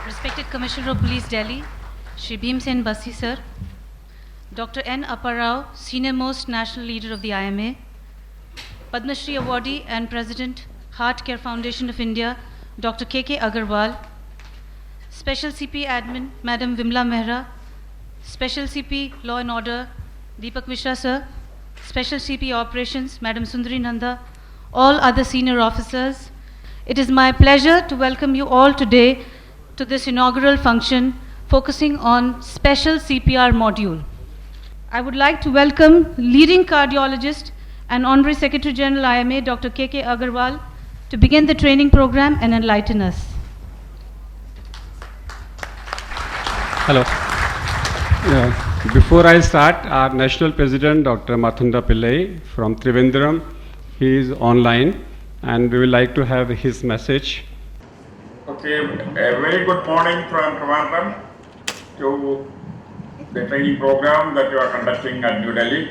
Respected Commissioner of Police Delhi, Shri Bhimsen Basi sir, Dr. N. Apparao, Senior Most National Leader of the IMA, Padma Shri Awardee and President, Heart Care Foundation of India, Dr. K.K. Agarwal, Special CP Admin, Madam Vimla Mehra, Special CP Law and Order, Deepak Mishra sir, Special CP Operations, Madam Sundari Nanda, all other senior officers. It is my pleasure to welcome you all today to this inaugural function focusing on special CPR module. I would like to welcome leading cardiologist and Honorary Secretary General IMA, Dr. K.K. Agarwal, to begin the training program and enlighten us. Hello. Before I start, our National President, Dr. Mathunda Pillai from Trivandrum, he is online and we would like to have his message. Okay, a very good morning from Trivandrum to the training program that you are conducting at New Delhi.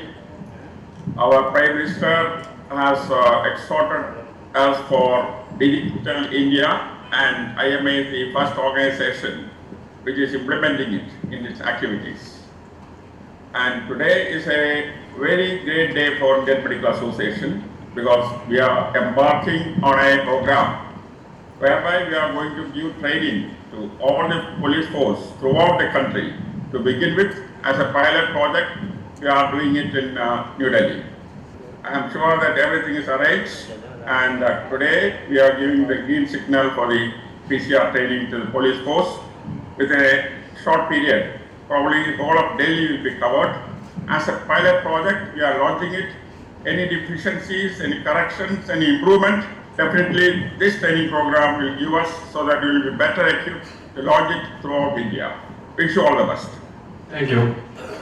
Our Prime Minister has exhorted us for Digital India, and IMA is the first organization which is implementing it in its activities. And today is a very great day for Indian Medical Association because we are embarking on a program whereby we are going to give training to all the police force throughout the country. To begin with, as a pilot project, we are doing it in New Delhi. I am sure that everything is arranged, and today we are giving the green signal for the PCR training to the police force. With a short period, probably all of Delhi will be covered. As a pilot project, we are launching it. Any deficiencies, any corrections, any improvement, definitely this training program will give us so that we will be better equipped to launch it throughout India. Wish you all the best. Thank you,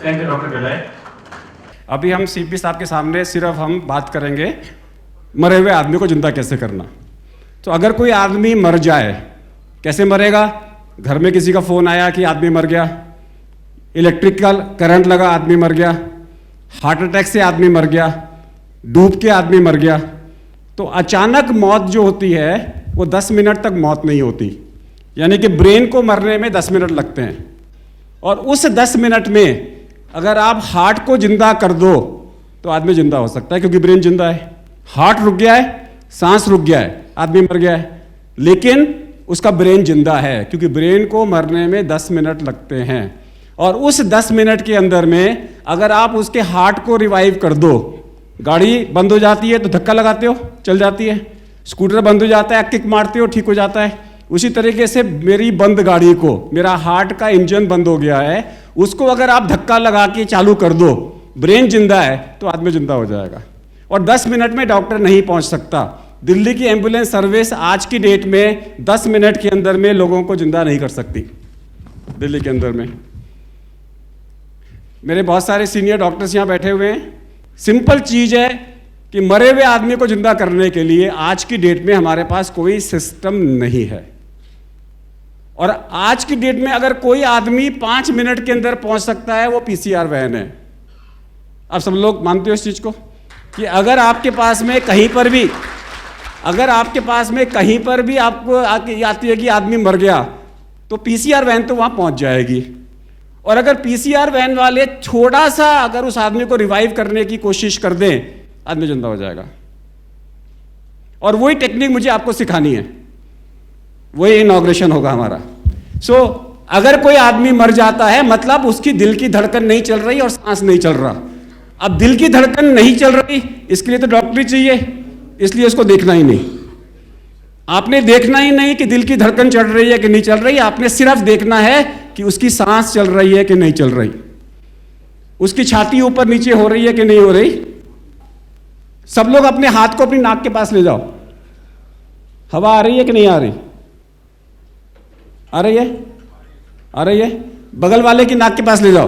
Dr. Pillai. अभी हम CP साहब के सामने सिर्फ हम बात करेंगे मरे हुए आदमी को जिंदा कैसे करना। तो अगर कोई आदमी मर जाए, कैसे मरेगा? घर में किसी का फोन आया कि आदमी मर गया, इलेक्ट्रिकल करंट लगा आदमी मर गया, हार्ट अटैक से आदमी मर गया, डूब के आदमी मर गया। तो अचानक मौत जो होती है वो 10 मिनट तक मौत नहीं होती, यानी कि ब्रेन को मरने में 10 मिनट लगते हैं। और उस 10 मिनट में अगर आप हार्ट को जिंदा कर दो तो आदमी जिंदा हो सकता है, क्योंकि ब्रेन जिंदा है। हार्ट रुक गया है, सांस रुक गया है, आदमी मर गया है, लेकिन उसका ब्रेन जिंदा है, क्योंकि ब्रेन को मरने में 10 मिनट लगते हैं। और उस 10 मिनट के अंदर में अगर आप उसके हार्ट को रिवाइव कर दो, गाड़ी बंद हो जाती है तो धक्का लगाते हो, चल जाती है, स्कूटर बंद हो जाता है, किक मारते हो, ठीक हो जाता है। उसी तरीके से मेरी बंद गाड़ी को, मेरा हार्ट का इंजन बंद हो गया है, उसको अगर आप धक्का लगा के चालू कर दो, ब्रेन जिंदा है तो आदमी जिंदा हो जाएगा। और 10 मिनट में डॉक्टर नहीं पहुंच सकता। दिल्ली की एम्बुलेंस सर्विस आज की डेट में 10 मिनट के अंदर में लोगों को जिंदा नहीं कर सकती दिल्ली के अंदर में। मेरे बहुत सारे सीनियर डॉक्टर्स यहाँ बैठे हुए हैं। सिंपल चीज है कि मरे हुए आदमी को जिंदा करने के लिए आज की डेट में हमारे पास कोई सिस्टम नहीं है। और आज की डेट में अगर कोई आदमी 5 मिनट के अंदर पहुंच सकता है, वो पीसीआर वैन है। आप सब लोग मानते हो इस चीज को कि अगर आपके पास में कहीं पर भी, अगर आपके पास में कहीं पर भी आपको आती है कि आदमी मर गया, तो पीसीआर वैन तो वहां पहुंच जाएगी। और अगर पीसीआर वैन वाले थोड़ा सा अगर उस आदमी को रिवाइव करने की कोशिश कर दें, आदमी जिंदा हो जाएगा। और वही टेक्निक मुझे आपको सिखानी है, वही इनॉग्रेशन होगा हमारा। अगर कोई आदमी मर जाता है, मतलब उसकी दिल की धड़कन नहीं चल रही और सांस नहीं चल रहा। अब दिल की धड़कन नहीं चल रही, इसके लिए तो डॉक्टरी चाहिए, इसलिए उसको देखना ही नहीं। आपने देखना ही नहीं कि दिल की धड़कन चल रही है कि नहीं चल रही, आपने सिर्फ देखना है कि उसकी सांस चल रही है कि नहीं चल रही, उसकी छाती ऊपर नीचे हो रही है कि नहीं हो रही। सब लोग अपने हाथ को अपनी नाक के पास ले जाओ, हवा आ रही है कि नहीं आ रही? आ रही है, आ रही है। बगल वाले की नाक के पास ले जाओ,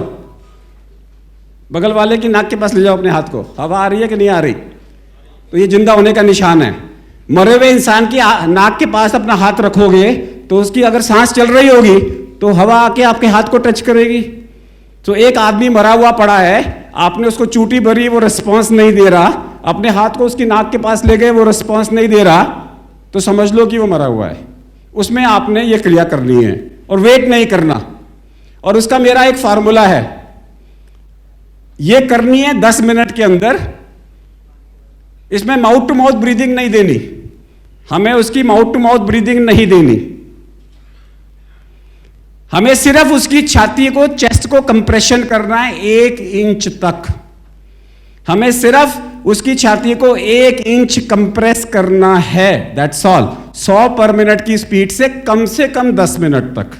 बगल वाले की नाक के पास ले जाओ अपने हाथ को, हवा आ रही है कि नहीं आ रही? तो ये जिंदा होने का निशान है। मरे हुए इंसान की नाक के पास अपना हाथ रखोगे तो उसकी अगर सांस चल रही होगी तो हवा आके आपके हाथ को टच करेगी। तो एक आदमी मरा हुआ पड़ा है, आपने उसको चूटी भरी, वो रिस्पॉन्स नहीं दे रहा, अपने हाथ को उसकी नाक के पास ले गए, वो रिस्पॉन्स नहीं दे रहा, तो समझ लो कि वो मरा हुआ है। उसमें आपने ये क्रिया करनी है। और वेट नहीं करना। और उसका मेरा एक फार्मूला है, ये करनी है 10 मिनट के अंदर। इसमें माउथ टू माउथ ब्रीदिंग नहीं देनी, हमें उसकी माउथ टू माउथ ब्रीदिंग नहीं देनी, हमें सिर्फ उसकी छाती को, चेस्ट को कंप्रेशन करना है 1 इंच तक। हमें सिर्फ उसकी छाती को 1 इंच कंप्रेस करना है, दैट्स ऑल। 100 पर मिनट की स्पीड से कम 10 मिनट तक,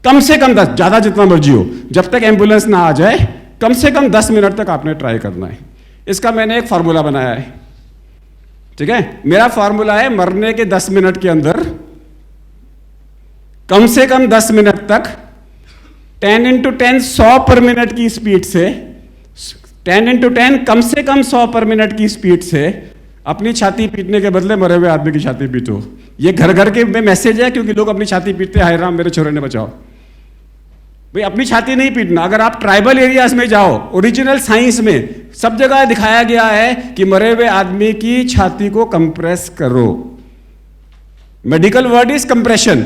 कम से कम 10, ज्यादा जितना मर्जी हो, जब तक एम्बुलेंस ना आ जाए, कम से कम 10 मिनट तक आपने ट्राई करना है। इसका मैंने एक फार्मूला बनाया है, ठीक है। मेरा फार्मूला है, मरने के 10 मिनट के अंदर कम से कम 10 मिनट तक 10 × 10 100 पर मिनट की स्पीड से, 10 × 10 कम से कम 100 पर मिनट की स्पीड से अपनी छाती पीटने के बदले मरे हुए आदमी की छाती पीटो। ये घर घर के में मैसेज है, क्योंकि लोग अपनी छाती पीटते, हाय राम मेरे छोरे ने बचाओ। भाई अपनी छाती नहीं पीटना। अगर आप ट्राइबल एरियाज में जाओ, ओरिजिनल साइंस में सब जगह दिखाया गया है कि मरे हुए आदमी की छाती को कंप्रेस करो। मेडिकल वर्ड इज कंप्रेशन,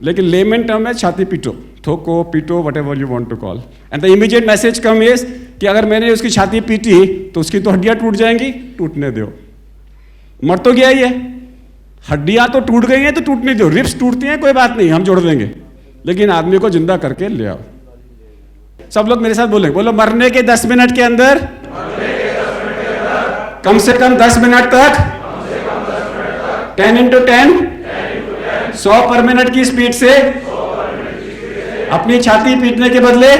लेकिन लेमन टर्म है छाती पीटो, थोको, पीटो, whatever you want to call. And the immediate message come is कि अगर मैंने उसकी छाती पीटी तो उसकी तो हड्डियां टूट जाएंगी, टूटने दो। मर तो गया ही है, हड्डियां तो टूट गई हैं तो टूटने दो। रिब्स टूटती हैं कोई बात नहीं, हम जोड़ देंगे, लेकिन आदमी को जिंदा करके ले आओ। सब लोग मेरे साथ बोले, बोलो मरने के 10 मिनट के अंदर कम से कम 10 मिनट तक 10 × 10 100 पर मिनट की स्पीड से अपनी छाती पीटने के बदले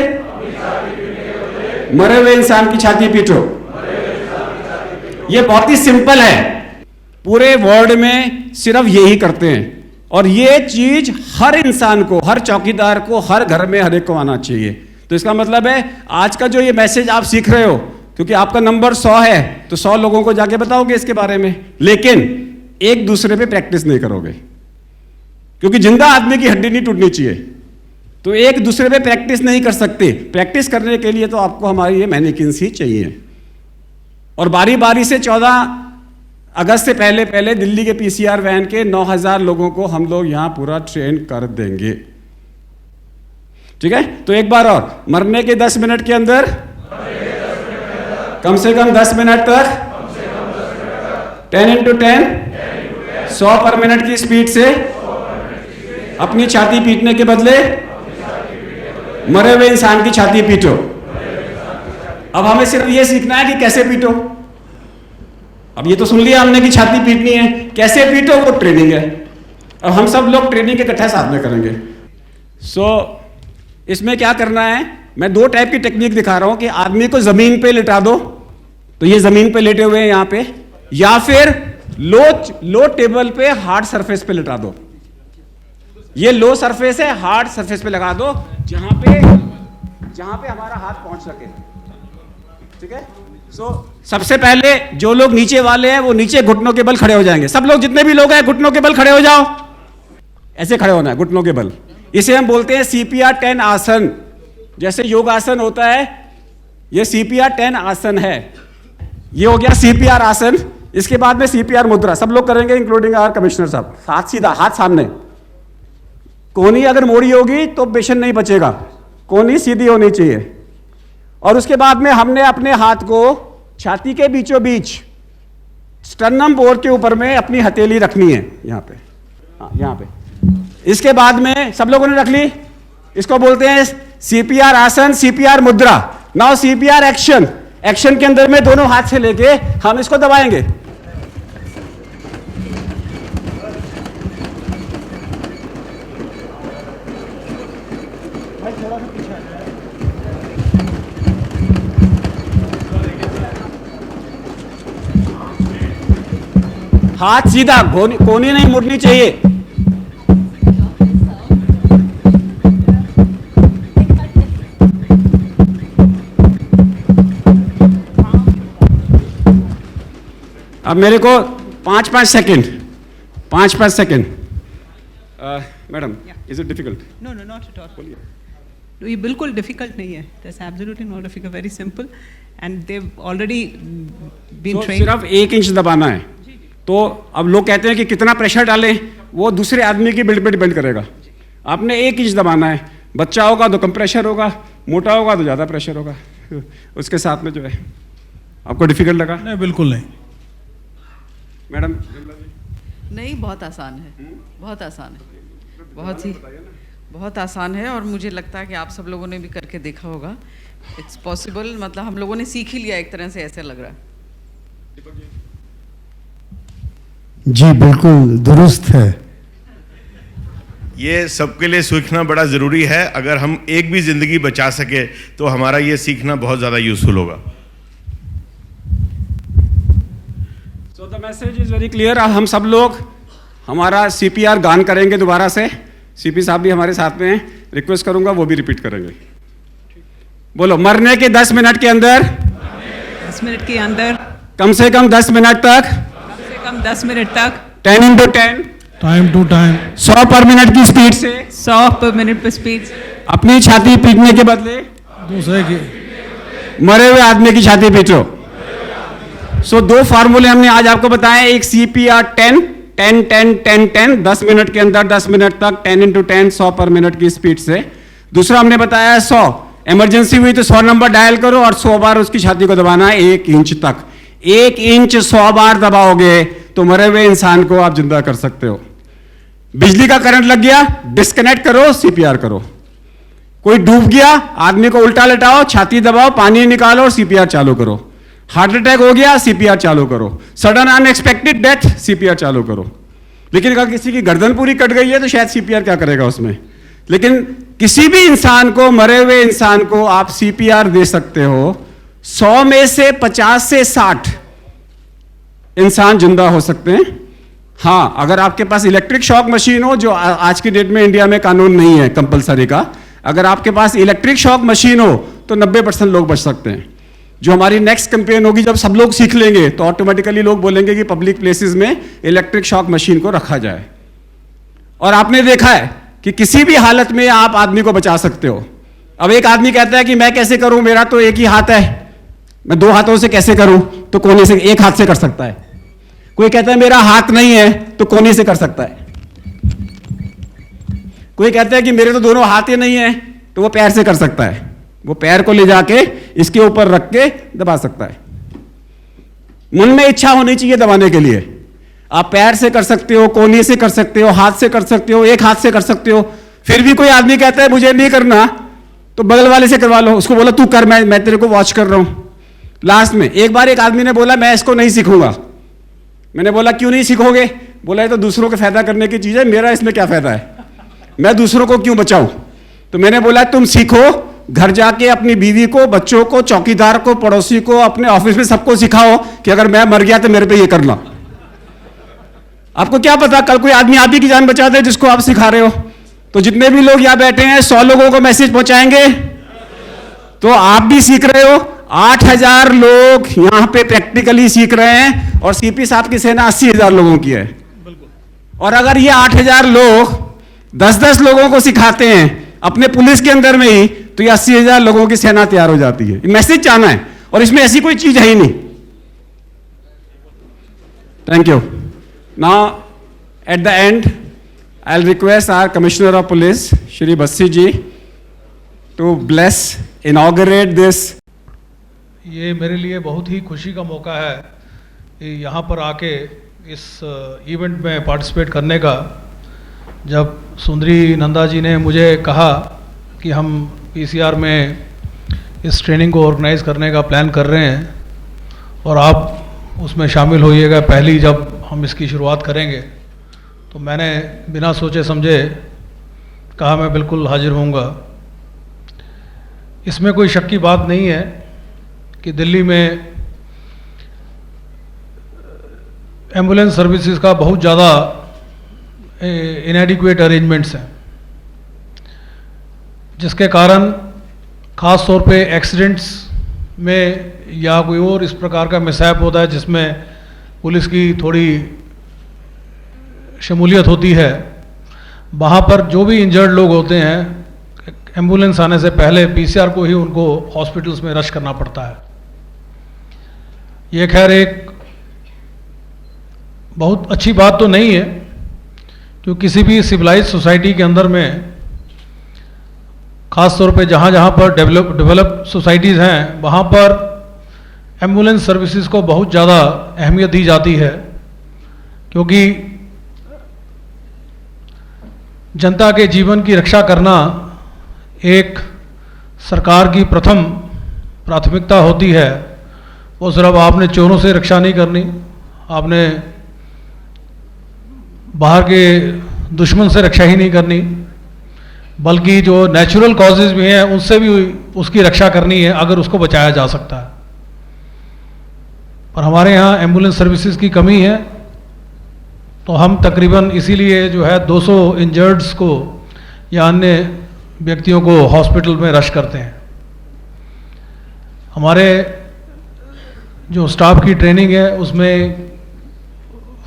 मरे हुए इंसान की छाती पीटो। ये बहुत ही सिंपल है, पूरे वर्ल्ड में सिर्फ यही करते हैं। और ये चीज हर इंसान को, हर चौकीदार को, हर घर में हर एक को आना चाहिए। तो इसका मतलब है आज का जो ये मैसेज आप सीख रहे हो, क्योंकि आपका नंबर 100 है तो 100 लोगों को जाके बताओगे इसके बारे में, लेकिन एक दूसरे पे प्रैक्टिस नहीं करोगे, क्योंकि जिंदा आदमी की हड्डी नहीं टूटनी चाहिए। तो एक दूसरे पे प्रैक्टिस नहीं कर सकते। प्रैक्टिस करने के लिए तो आपको हमारी ये मैनिकिन्स ही चाहिए। और बारी बारी से 14 अगस्त से पहले पहले दिल्ली के पीसीआर वैन के 9000 लोगों को हम लोग यहां पूरा ट्रेन कर देंगे, ठीक है। तो एक बार और, मरने के 10 मिनट के अंदर कम से कम 10 मिनट तक 10 × 10 100 पर मिनट की स्पीड से अपनी छाती पीटने के बदले मरे हुए इंसान की छाती पीटो। अब हमें सिर्फ ये सीखना है कि कैसे पीटो। अब ये तो सुन लिया हमने कि छाती पीटनी है, कैसे पीटो वो ट्रेनिंग है। अब हम सब लोग ट्रेनिंग इकट्ठा साथ में करेंगे। इसमें क्या करना है, मैं 2 टाइप की टेक्निक दिखा रहा हूं कि आदमी को जमीन पे लिटा दो, तो ये जमीन पे लेटे हुए हैं यहां पे, या फिर लो टेबल पे हार्ड सरफेस पे लिटा दो। ये लो सरफेस है, हार्ड सरफेस पे लगा दो, जहां पे हमारा हाथ पहुंच सके, ठीक है। सबसे पहले जो लोग नीचे वाले हैं वो नीचे घुटनों के बल खड़े हो जाएंगे। सब लोग, जितने भी लोग हैं, घुटनों के बल खड़े हो जाओ। ऐसे खड़े होना है, घुटनों के बल। इसे हम बोलते हैं CPR 10 आसन। जैसे योगासन होता है, ये CPR 10 आसन है। ये हो गया CPR आसन। इसके बाद में CPR मुद्रा सब लोग करेंगे, इंक्लूडिंग आवर कमिश्नर साहब। हाथ सीधा, हाथ सामने। कोहनी अगर मोड़ी होगी तो पेशेंट नहीं बचेगा, कोहनी सीधी होनी चाहिए। और उसके बाद में हमने अपने हाथ को छाती के बीचों बीच स्टर्नम बोर के ऊपर में अपनी हथेली रखनी है, यहां पे, हाँ यहां पे। इसके बाद में सब लोगों ने रख ली, इसको बोलते हैं CPR आसन, CPR मुद्रा। Now CPR action. एक्शन के अंदर में दोनों हाथ से लेके हम इसको दबाएंगे। हाथ सीधा, कोहनी नहीं मुड़नी चाहिए। अब मेरे को 5-5 second, 5-5 second. Madam, is it difficult? No, not at all. ये बिल्कुल डिफिकल्ट नहीं है। That's absolutely not difficult, very simple, and they've already been trained. सिर्फ 1 इंच दबाना है। तो अब लोग कहते हैं कि कितना प्रेशर डालें, वो दूसरे आदमी की बिल्ड पे डिपेंड करेगा। आपने 1 इंच दबाना है। बच्चा होगा तो कम प्रेशर होगा, मोटा होगा तो ज़्यादा प्रेशर होगा। उसके साथ में जो है आपको डिफिकल्ट लगा? नहीं, बिल्कुल नहीं। मैडम? नहीं, बहुत आसान है, बहुत आसान है, बहुत आसान है। और मुझे लगता है कि आप सब लोगों ने भी करके देखा होगा। इट्स पॉसिबल, मतलब हम लोगों ने सीख ही लिया एक तरह से, ऐसा लग रहा है। जी बिल्कुल दुरुस्त है। ये सबके लिए सीखना बड़ा ज़रूरी है। अगर हम एक भी ज़िंदगी बचा सके तो हमारा ये सीखना बहुत ज़्यादा यूज़फुल होगा। So the message is very clear. हम सब लोग हमारा CPR गान करेंगे दोबारा से। CP साहब भी हमारे साथ में हैं, रिक्वेस्ट करूंगा वो भी रिपीट करेंगे। बोलो, मरने के 10 मिनट के अंदर, 10 मिनट के अंदर, कम से कम 10 मिनट तक, कम से कम 10 मिनट तक, 10 into 10, टाइम टू टाइम, 100 पर मिनट की स्पीड से 100 पर मिनट पर स्पीड, अपनी छाती पीटने के बदले दूसरे की मरे हुए आदमी की छाती पीटो। सो 2 फार्मूले हमने आज आपको बताए। एक CPR 10, 10, 10, 10, 10, 10 मिनट के अंदर 10 मिनट तक 10 into 10, 100 पर मिनट की स्पीड से। दूसरा हमने बताया 100, इमरजेंसी हुई तो 100 नंबर डायल करो और 100 बार उसकी छाती को दबाना है 1 इंच तक। 1 इंच 100 बार दबाओगे तो मरे हुए इंसान को आप जिंदा कर सकते हो। बिजली का करंट लग गया, डिस्कनेक्ट करो, CPR करो। कोई डूब गया, आदमी को उल्टा लेटाओ, छाती दबाओ, पानी निकालो और CPR चालू करो। हार्ट अटैक हो गया, CPR चालू करो। सडन अनएक्सपेक्टेड डेथ, CPR चालू करो। लेकिन अगर किसी की गर्दन पूरी कट गई है तो शायद CPR क्या करेगा उसमें। लेकिन किसी भी इंसान को, मरे हुए इंसान को आप CPR दे सकते हो। 100 में से 50 से 60 इंसान जिंदा हो सकते हैं। हाँ, अगर आपके पास इलेक्ट्रिक शॉक मशीन हो, जो आज की डेट में इंडिया में कानून नहीं है कंपलसरी का, अगर आपके पास इलेक्ट्रिक शॉक मशीन हो तो 90% लोग बच सकते हैं। जो हमारी नेक्स्ट कैंपेन होगी, जब सब लोग सीख लेंगे तो ऑटोमेटिकली लोग बोलेंगे कि पब्लिक प्लेसेस में इलेक्ट्रिक शॉक मशीन को रखा जाए। और आपने देखा है कि किसी भी हालत में आप आदमी को बचा सकते हो। अब एक आदमी कहता है कि मैं कैसे करूं, मेरा तो एक ही हाथ है, मैं 2 हाथों से कैसे करूं? तो कोने से, एक हाथ से कर सकता है। कोई कहता है मेरा हाथ नहीं है, तो कोने से कर सकता है। कोई कहता है कि मेरे तो दोनों हाथ ही नहीं है, तो वो पैर से कर सकता है। वो पैर को ले जाके इसके ऊपर रख के दबा सकता है। मन में इच्छा होनी चाहिए दबाने के लिए। आप पैर से कर सकते हो, कोने से कर सकते हो, हाथ से कर सकते हो, एक हाथ से कर सकते हो। फिर भी कोई आदमी कहता है मुझे नहीं करना, तो बगल वाले से करवा लो। उसको बोला तू कर, मैं तेरे को वॉच कर रहा हूं। लास्ट में एक बार एक आदमी ने बोला मैं इसको नहीं सीखूंगा। मैंने बोला क्यों नहीं सीखोगे? बोला ये तो दूसरों को फायदा करने की चीज है, मेरा इसमें क्या फायदा है, मैं दूसरों को क्यों बचाऊं? तो मैंने बोला तुम सीखो, घर जाके अपनी बीवी को, बच्चों को, चौकीदार को, पड़ोसी को, अपने ऑफिस में सबको सिखाओ कि अगर मैं मर गया तो मेरे पे ये करना। आपको क्या पता कल कोई आदमी आप ही की जान बचा दे जिसको आप सिखा रहे हो। तो जितने भी लोग यहां बैठे हैं 100 लोगों को मैसेज पहुंचाएंगे तो आप भी सीख रहे हो। 8000 लोग यहां पे प्रैक्टिकली सीख रहे हैं और CP साहब की सेना 80,000 लोगों की है। और अगर ये 8000 लोग 10-10 लोगों को सिखाते हैं अपने पुलिस के अंदर में ही, तो ये 80,000 लोगों की सेना तैयार हो जाती है। मैसेज जाना है और इसमें ऐसी कोई चीज है ही नहीं। Thank you. Now at the end I will request our commissioner of police Shri Bassi ji to bless inaugurate this. ये मेरे लिए बहुत ही खुशी का मौका है कि यहाँ पर आके इस इवेंट में पार्टिसिपेट करने का। जब सुंदरी नंदा जी ने मुझे कहा कि हम PCR में इस ट्रेनिंग को ऑर्गेनाइज करने का प्लान कर रहे हैं और आप उसमें शामिल होइएगा पहली जब हम इसकी शुरुआत करेंगे, तो मैंने बिना सोचे समझे कहा मैं बिल्कुल हाजिर होऊंगा। इसमें कोई शक की बात नहीं है कि दिल्ली में एम्बुलेंस सर्विसेज का बहुत ज़्यादा इनएडिक्वेट अरेंजमेंट्स हैं, जिसके कारण ख़ास तौर पे एक्सीडेंट्स में या कोई और इस प्रकार का मिसहैप होता है जिसमें पुलिस की थोड़ी शमूलियत होती है, वहाँ पर जो भी इंजर्ड लोग होते हैं एम्बुलेंस आने से पहले PCR को ही उनको हॉस्पिटल्स में रश करना पड़ता है। ये खैर एक बहुत अच्छी बात तो नहीं है, कि किसी भी सिविलाइज सोसाइटी के अंदर में, ख़ास तौर पे जहाँ जहाँ पर डेवलप सोसाइटीज़ हैं वहाँ पर एम्बुलेंस सर्विसेज को बहुत ज़्यादा अहमियत दी जाती है, क्योंकि जनता के जीवन की रक्षा करना एक सरकार की प्रथम प्राथमिकता होती है। वो सिर्फ आपने चोरों से रक्षा नहीं करनी, आपने बाहर के दुश्मन से रक्षा ही नहीं करनी, बल्कि जो नेचुरल कॉजेज़ भी हैं उनसे भी उसकी रक्षा करनी है अगर उसको बचाया जा सकता है। पर हमारे यहाँ एम्बुलेंस सर्विसेज की कमी है, तो हम तकरीबन इसीलिए जो है 200 इंजर्ड्स को या अन्य व्यक्तियों को हॉस्पिटल में रश करते हैं। हमारे जो स्टाफ की ट्रेनिंग है उसमें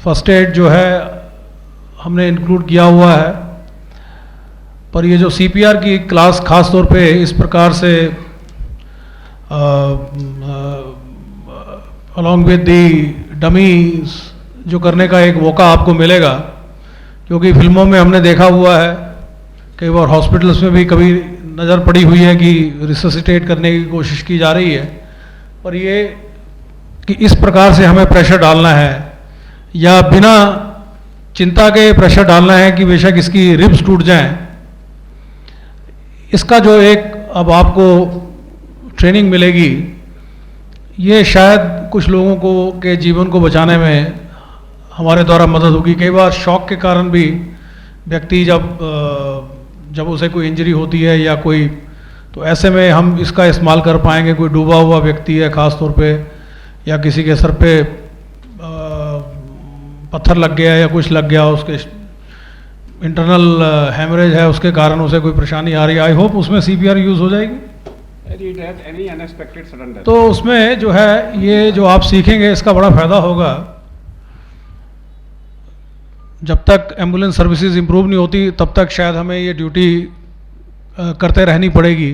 फर्स्ट एड जो है हमने इंक्लूड किया हुआ है, पर ये जो सीपीआर की क्लास खास तौर पे इस प्रकार से अलॉन्ग विद दी डमीज जो करने का एक मौका आपको मिलेगा, क्योंकि फिल्मों में हमने देखा हुआ है, कई बार हॉस्पिटल्स में भी कभी नज़र पड़ी हुई है कि रिससिटेट करने की कोशिश की जा रही है, पर ये कि इस प्रकार से हमें प्रेशर डालना है या बिना चिंता के प्रेशर डालना है कि बेशक इसकी रिब्स टूट जाएं, इसका जो एक अब आपको ट्रेनिंग मिलेगी, ये शायद कुछ लोगों को के जीवन को बचाने में हमारे द्वारा मदद होगी। कई बार शॉक के कारण भी व्यक्ति जब उसे कोई इंजरी होती है या कोई, तो ऐसे में हम इसका इस्तेमाल कर पाएंगे। कोई डूबा हुआ व्यक्ति है ख़ास तौर पे, या किसी के सर पे पत्थर लग गया या कुछ लग गया, उसके इंटरनल हेमरेज है, उसके कारण उसे कोई परेशानी आ रही है, आई होप उसमें सीपीआर यूज़ हो जाएगी। तो उसमें जो है ये जो आप सीखेंगे इसका बड़ा फ़ायदा होगा। जब तक एम्बुलेंस सर्विसेज इम्प्रूव नहीं होती तब तक शायद हमें ये ड्यूटी करते रहनी पड़ेगी।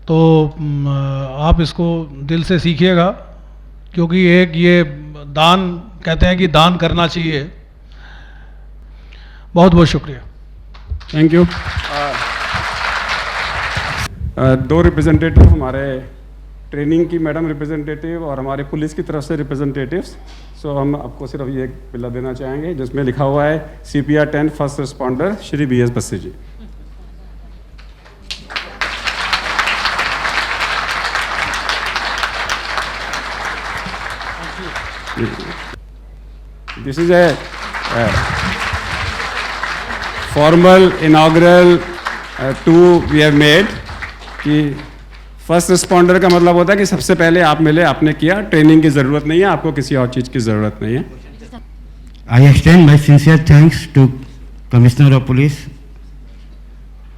तो आप इसको दिल से सीखिएगा, क्योंकि एक ये दान, कहते हैं कि दान करना चाहिए। बहुत बहुत शुक्रिया। Thank you. दो रिप्रेजेंटेटिव, हमारे ट्रेनिंग की मैडम रिप्रेजेंटेटिव और हमारे पुलिस की तरफ से रिप्रेजेंटेटिव्स। सो हम आपको सिर्फ ये एक बिल्ला देना चाहेंगे जिसमें लिखा हुआ है CPR 10 first responder Shri BS Bassi ji. This is a formal inaugural tour we have made कि फर्स्ट रिस्पॉन्डर का मतलब होता है कि सबसे पहले आप मिले, आपने किया, ट्रेनिंग की ज़रूरत नहीं है, आपको किसी और चीज़ की ज़रूरत नहीं है। I extend my sincere thanks to Commissioner of Police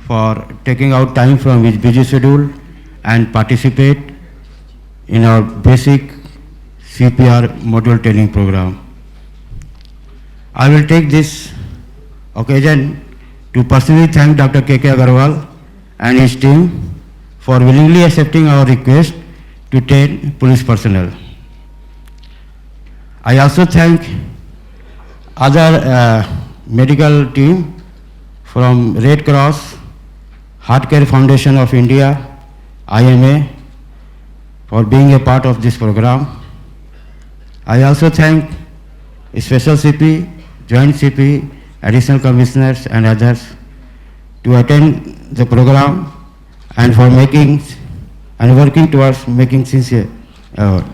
for taking out time from his busy schedule and participate in our basic CPR module training program. I will take this occasion to personally thank Dr. K.K. Agarwal and his team for willingly accepting our request to train police personnel. I also thank other medical team from Red Cross, Heart Care Foundation of India, IMA, for being a part of this program. I also thank Special CP, Joint CP, Additional Commissioners and others to attend the program and for making and working towards making sincere effort.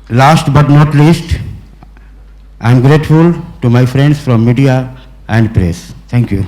Last but not least, I am grateful to my friends from media and press. Thank you.